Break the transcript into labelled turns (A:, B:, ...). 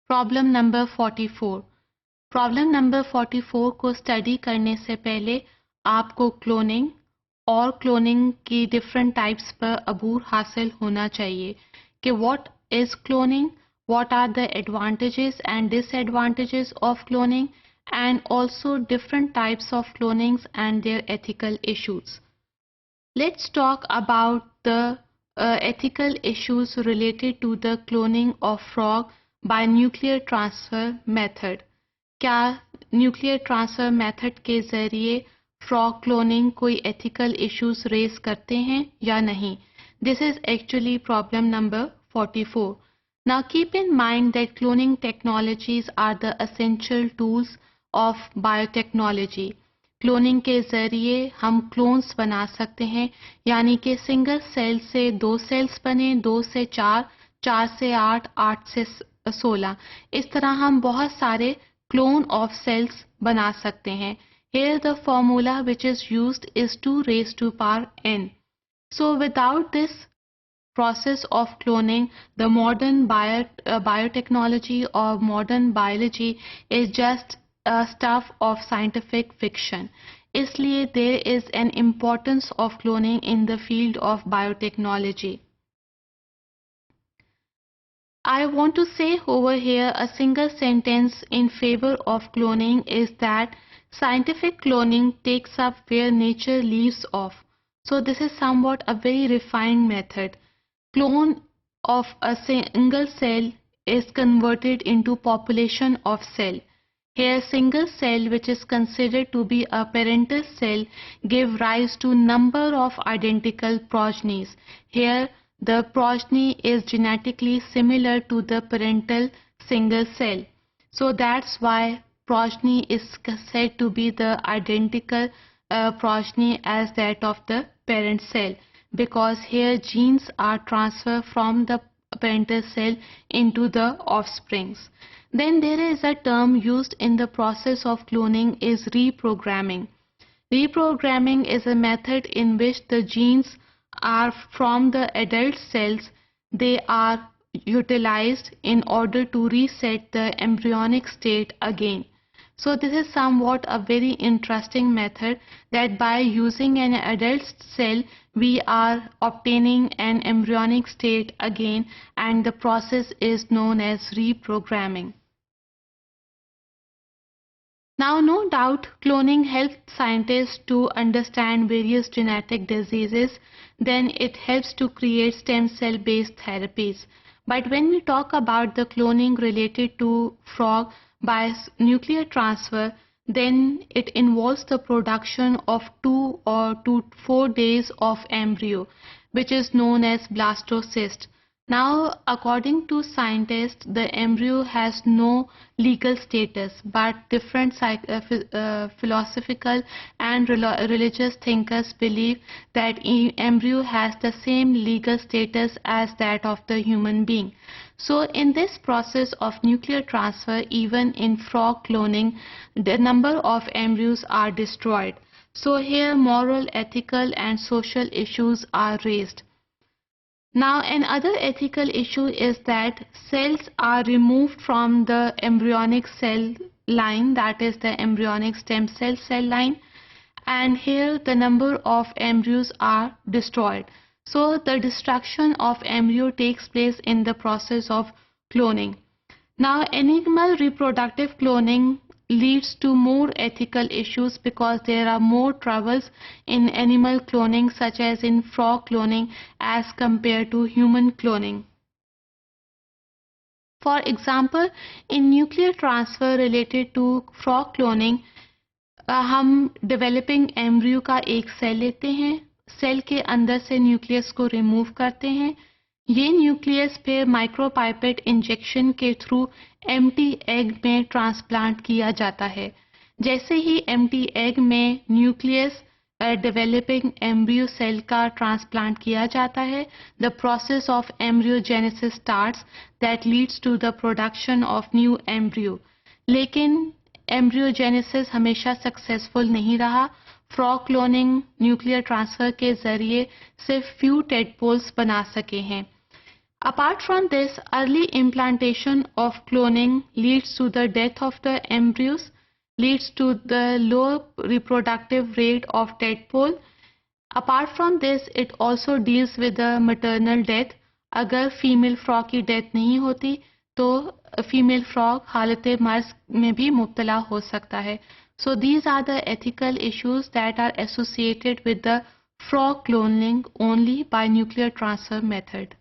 A: Problem number 44। Problem number 44 को study करने से पहले आपको क्लोनिंग और क्लोनिंग की डिफरेंट टाइप्स पर अबूर हासिल होना चाहिए कि what is cloning, what are the advantages and disadvantages of cloning, and also different types of clonings and their ethical issues. Let's talk about the ethical issues related to the cloning of frog by nuclear transfer method. क्या nuclear transfer method के जरिए frog cloning कोई ethical issues raise करते हैं या नहीं? This is actually problem number 44. Now keep in mind that cloning technologies are the essential tools of biotechnology. Cloning के ज़रिए हम क्लोन्स बना सकते हैं, यानी कि सिंगल सेल से 2 सेल्स बने, 2 से 4, 4 से 8, 8 से 16. इस तरह हम बहुत सारे क्लोन ऑफ सेल्स बना सकते हैं. Here the formula which is used is 2 raised to power n. So without this process of cloning, the modern biotechnology or modern biology is just a stuff of scientific fiction. इसलिए there is an importance of cloning in the field of biotechnology. I want to say over here a single sentence in favor of cloning is that scientific cloning takes up where nature leaves off. So this is somewhat a very refined method. Clone of a single cell is converted into population of cell. Here single cell, which is considered to be a parental cell, give rise to number of identical progenies. Here the progeny is genetically similar to the parental single cell. So that's why progeny is said to be the identical progeny as that of the parent cell, because here genes are transferred from the parental cell into the offsprings. Then there is a term used in the process of cloning is reprogramming. Reprogramming is a method in which the genes are from the adult cells, they are utilized in order to reset the embryonic state again. So this is somewhat a very interesting method, that by using an adult cell we are obtaining an embryonic state again, and the process is known as reprogramming. Now no doubt cloning helps scientists to understand various genetic diseases, then it helps to create stem cell based therapies. But when we talk about the cloning related to frog by nuclear transfer, then it involves the production of 2 or 2 to 4 days of embryo, which is known as blastocyst. Now, according to scientists, the embryo has no legal status, but different philosophical and religious thinkers believe that embryo has the same legal status as that of the human being. So in this process of nuclear transfer, even in frog cloning, the number of embryos are destroyed. So here moral, ethical and social issues are raised. Now another ethical issue is that cells are removed from the embryonic cell line, that is the embryonic stem cell line, and here the number of embryos are destroyed. So the destruction of embryo takes place in the process of cloning. Now animal reproductive cloning leads to more ethical issues because there are more troubles in animal cloning, such as in frog cloning, as compared to human cloning. For example, in nuclear transfer related to frog cloning, हम developing embryo का एक cell लेते हैं, cell के अंदर से nucleus को remove करते हैं. ये न्यूक्लियस फिर माइक्रोपाइपेट इंजेक्शन के थ्रू एम्प्टी एग में ट्रांसप्लांट किया जाता है. जैसे ही एम्प्टी एग में न्यूक्लियस डेवलपिंग एम्ब्रियो सेल का ट्रांसप्लांट किया जाता है, the process of embryogenesis starts that leads to the production of new embryo. लेकिन एम्ब्रियोजेनेसिस हमेशा सक्सेसफुल नहीं रहा. फ्रॉग क्लोनिंग न्यूक्लियर ट्रांसफर के जरिए सिर्फ फ्यू टेडपोल्स बना सके हैं. Apart from this, early implantation of cloning leads to the death of the embryos, leads to the low reproductive rate of tadpole. Apart from this, it also deals with the maternal death. अगर female frog की death नहीं होती तो female frog हालत मर्ज में भी मुब्तला हो सकता है. So these are the ethical issues that are associated with the frog cloning only by nuclear transfer method.